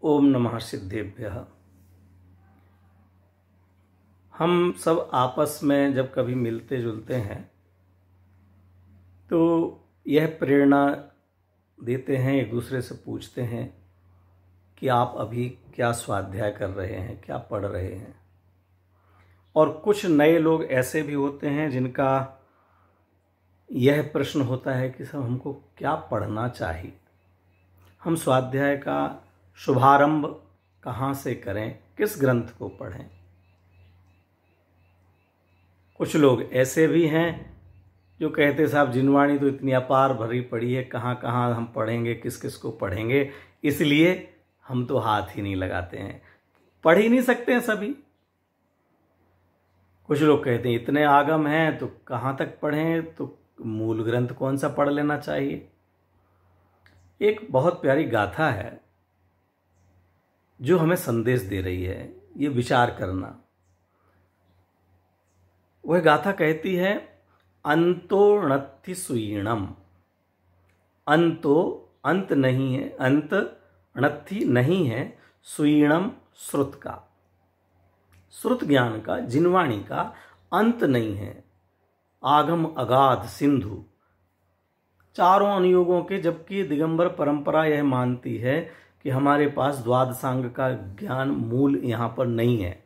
ओम नमः सिद्धेभ्यः। हम सब आपस में जब कभी मिलते जुलते हैं तो यह प्रेरणा देते हैं, एक दूसरे से पूछते हैं कि आप अभी क्या स्वाध्याय कर रहे हैं, क्या पढ़ रहे हैं। और कुछ नए लोग ऐसे भी होते हैं जिनका यह प्रश्न होता है कि सब हमको क्या पढ़ना चाहिए, हम स्वाध्याय का शुभारंभ कहाँ से करें, किस ग्रंथ को पढ़ें। कुछ लोग ऐसे भी हैं जो कहते साहब जिनवाणी तो इतनी अपार भरी पड़ी है, कहाँ कहाँ हम पढ़ेंगे, किस किस को पढ़ेंगे, इसलिए हम तो हाथ ही नहीं लगाते हैं, पढ़ ही नहीं सकते हैं सभी। कुछ लोग कहते हैं इतने आगम हैं तो कहाँ तक पढ़ें, तो मूल ग्रंथ कौन सा पढ़ लेना चाहिए। एक बहुत प्यारी गाथा है जो हमें संदेश दे रही है, ये विचार करना। वह गाथा कहती है अंतो णत्थि सुयीणम। अंतो अंत नहीं है, अंत णत्थि नहीं है, सुयीणम श्रुत का, श्रुत ज्ञान का, जिनवाणी का अंत नहीं है। आगम अगाध सिंधु, चारों अनुयोगों के, जबकि दिगंबर परंपरा यह मानती है कि हमारे पास द्वादशांग का ज्ञान मूल यहाँ पर नहीं है,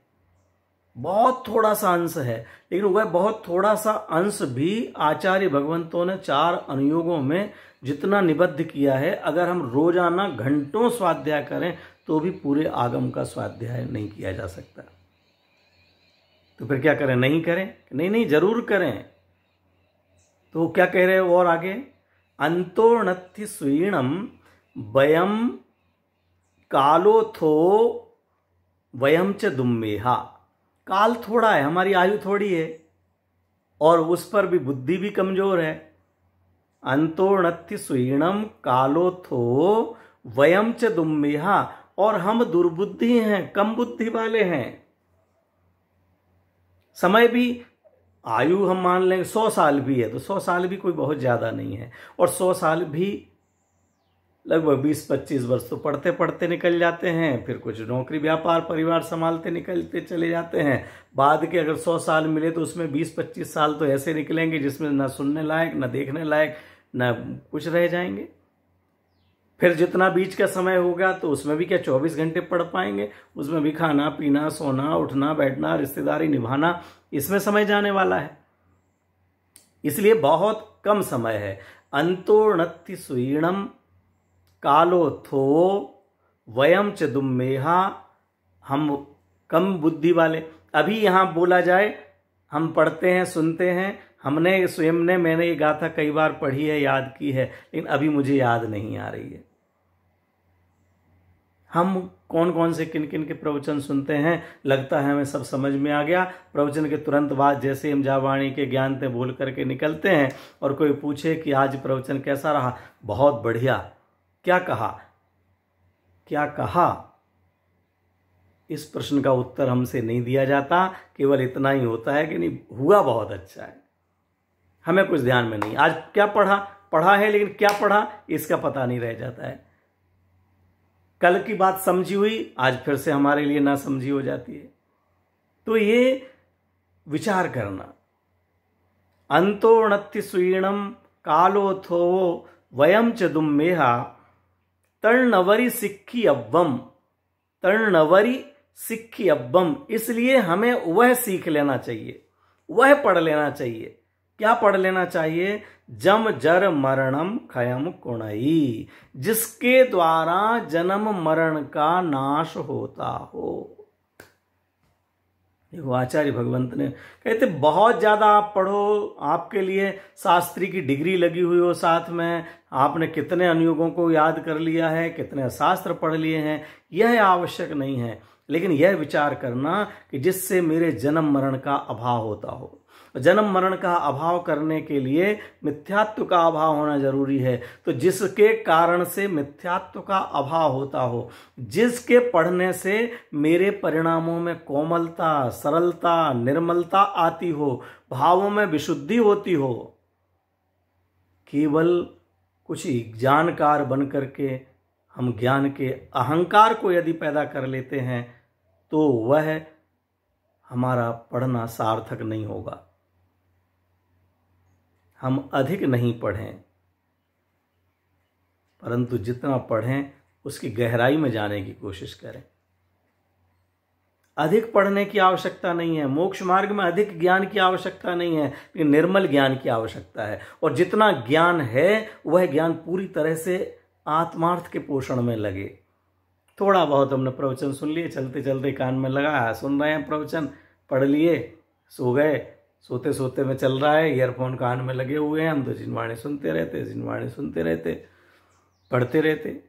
बहुत थोड़ा सा अंश है। लेकिन वह बहुत थोड़ा सा अंश भी आचार्य भगवंतों ने चार अनुयोगों में जितना निबद्ध किया है, अगर हम रोजाना घंटों स्वाध्याय करें तो भी पूरे आगम का स्वाध्याय नहीं किया जा सकता। तो फिर क्या करें, नहीं करें? नहीं नहीं, जरूर करें। तो क्या कह रहे हो और आगे, अंतो णत्थि सुयीणम वयम कालोथो वयम च दुम्मेहा। काल थोड़ा है, हमारी आयु थोड़ी है और उस पर भी बुद्धि भी कमजोर है। अंतो णत्थि सुयीणम कालोथो वयम च दुम्मेहा, और हम दुर्बुद्धि हैं, कम बुद्धि वाले हैं। समय भी, आयु हम मान लें 100 साल भी है तो 100 साल भी कोई बहुत ज्यादा नहीं है, और 100 साल भी लगभग 20-25 वर्ष तो पढ़ते पढ़ते निकल जाते हैं, फिर कुछ नौकरी व्यापार परिवार संभालते निकलते चले जाते हैं। बाद के अगर 100 साल मिले तो उसमें 20-25 साल तो ऐसे निकलेंगे जिसमें ना सुनने लायक, ना देखने लायक, ना कुछ रह जाएंगे। फिर जितना बीच का समय होगा तो उसमें भी क्या 24 घंटे पढ़ पाएंगे, उसमें भी खाना पीना, सोना उठना बैठना, रिश्तेदारी निभाना, इसमें समय जाने वाला है। इसलिए बहुत कम समय है। अंतो णत्थि सुयीणम कालोथो वयम च दुम्मेहा, हम कम बुद्धि वाले। अभी यहां बोला जाए, हम पढ़ते हैं, सुनते हैं, हमने स्वयं ने, मैंने ये गाथा कई बार पढ़ी है, याद की है, लेकिन अभी मुझे याद नहीं आ रही है। हम कौन कौन से किन किन के प्रवचन सुनते हैं, लगता है हमें सब समझ में आ गया। प्रवचन के तुरंत बाद जैसे हम जावाणी के ज्ञान से बोल करके निकलते हैं और कोई पूछे कि आज प्रवचन कैसा रहा, बहुत बढ़िया, क्या कहा, क्या कहा, इस प्रश्न का उत्तर हमसे नहीं दिया जाता। केवल इतना ही होता है कि नहीं हुआ, बहुत अच्छा है, हमें कुछ ध्यान में नहीं, आज क्या पढ़ा, पढ़ा है लेकिन क्या पढ़ा इसका पता नहीं रह जाता है। कल की बात समझी हुई आज फिर से हमारे लिए ना समझी हो जाती है। तो ये विचार करना, अंतो णत्थि सुयीणम कालोथो वयम च दुम्मेहा, तर्णवरी सिक्खी अव्वम, तर्णवरी सिक्खी अव्वम। इसलिए हमें वह सीख लेना चाहिए, वह पढ़ लेना चाहिए। क्या पढ़ लेना चाहिए? जम जर मरणम खयम कुणई, जिसके द्वारा जन्म मरण का नाश होता हो। देखो आचार्य भगवंत ने कहते बहुत ज्यादा आप पढ़ो, आपके लिए शास्त्री की डिग्री लगी हुई हो, साथ में आपने कितने अनुयोगों को याद कर लिया है, कितने शास्त्र पढ़ लिए हैं, यह आवश्यक नहीं है। लेकिन यह विचार करना कि जिससे मेरे जन्म मरण का अभाव होता हो। जन्म मरण का अभाव करने के लिए मिथ्यात्व का अभाव होना जरूरी है। तो जिसके कारण से मिथ्यात्व का अभाव होता हो, जिसके पढ़ने से मेरे परिणामों में कोमलता, सरलता, निर्मलता आती हो, भावों में विशुद्धि होती हो, केवल कुछ जानकार बन करके हम ज्ञान के अहंकार को यदि पैदा कर लेते हैं तो वह हमारा पढ़ना सार्थक नहीं होगा। हम अधिक नहीं पढ़ें, परंतु जितना पढ़ें उसकी गहराई में जाने की कोशिश करें। अधिक पढ़ने की आवश्यकता नहीं है, मोक्ष मार्ग में अधिक ज्ञान की आवश्यकता नहीं है, लेकिन निर्मल ज्ञान की आवश्यकता है। और जितना ज्ञान है वह ज्ञान पूरी तरह से आत्मार्थ के पोषण में लगे। थोड़ा बहुत हमने प्रवचन सुन लिए, चलते चलते कान में लगा, सुन रहे हैं प्रवचन, पढ़ लिए, सो गए, सोते सोते में चल रहा है, ईयरफोन कान में लगे हुए हैं, हम तो जिनवाणी सुनते रहते, जिनवाणी सुनते रहते, पढ़ते रहते।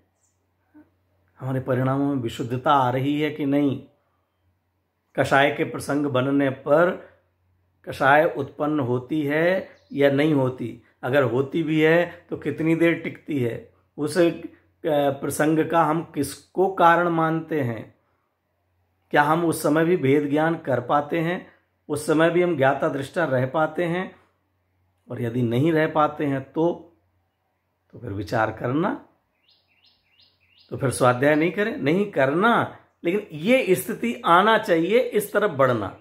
हमारे परिणामों में विशुद्धता आ रही है कि नहीं? कषाय के प्रसंग बनने पर कषाय उत्पन्न होती है या नहीं होती? अगर होती भी है तो कितनी देर टिकती है? उस प्रसंग का हम किसको कारण मानते हैं? क्या हम उस समय भी भेद ज्ञान कर पाते हैं? उस समय भी हम ज्ञाता दृष्टा रह पाते हैं? और यदि नहीं रह पाते हैं तो फिर विचार करना, तो फिर स्वाध्याय नहीं करें, नहीं करना, लेकिन ये स्थिति आना चाहिए, इस तरफ बढ़ना,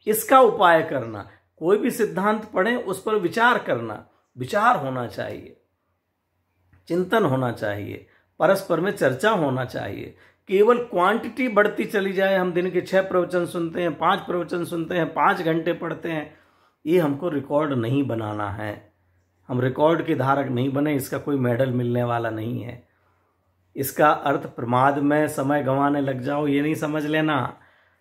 इसका उपाय करना। कोई भी सिद्धांत पढ़ें उस पर विचार करना, विचार होना चाहिए, चिंतन होना चाहिए, परस्पर में चर्चा होना चाहिए। केवल क्वांटिटी बढ़ती चली जाए, हम दिन के 6 प्रवचन सुनते हैं, 5 प्रवचन सुनते हैं, 5 घंटे पढ़ते हैं, ये हमको रिकॉर्ड नहीं बनाना है। हम रिकॉर्ड के धारक नहीं बने, इसका कोई मेडल मिलने वाला नहीं है। इसका अर्थ प्रमाद में समय गंवाने लग जाओ ये नहीं समझ लेना।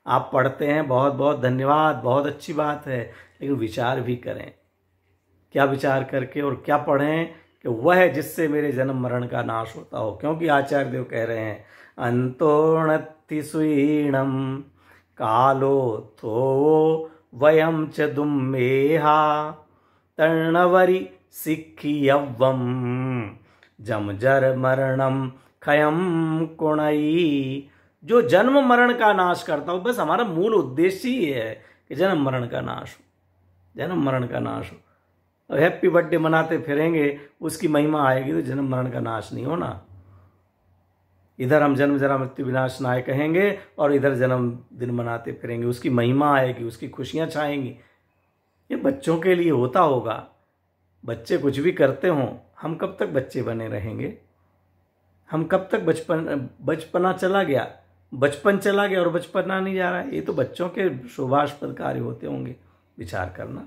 आप पढ़ते हैं, बहुत बहुत धन्यवाद, बहुत अच्छी बात है, लेकिन विचार भी करें। क्या विचार करके और क्या पढ़ें कि वह जिससे मेरे जन्म मरण का नाश होता हो। क्योंकि आचार्य देव कह रहे हैं अंतोणति सुईणम कालो थो वयम च दुम्मेहा तर्णवरी सिक्खी यव्वम जमजर मरणम खयम कुणई। जो जन्म मरण का नाश करता हो, बस हमारा मूल उद्देश्य ही है कि जन्म मरण का नाश हो, जन्म मरण का नाश हो। हैप्पी बर्थडे मनाते फिरेंगे, उसकी महिमा आएगी तो जन्म मरण का नाश नहीं होना। इधर हम जन्म जरा मृत्यु विनाश नाय कहेंगे और इधर जन्म दिन मनाते फिरेंगे, उसकी महिमा आएगी, उसकी खुशियां छाएंगी। ये बच्चों के लिए होता होगा। बच्चे कुछ भी करते हों, हम कब तक बच्चे बने रहेंगे? हम कब तक बचपना चला गया, बचपन चला गया और बचपना नहीं जा रहा है। ये तो बच्चों के शोभास्पद कार्य होते होंगे। विचार करना।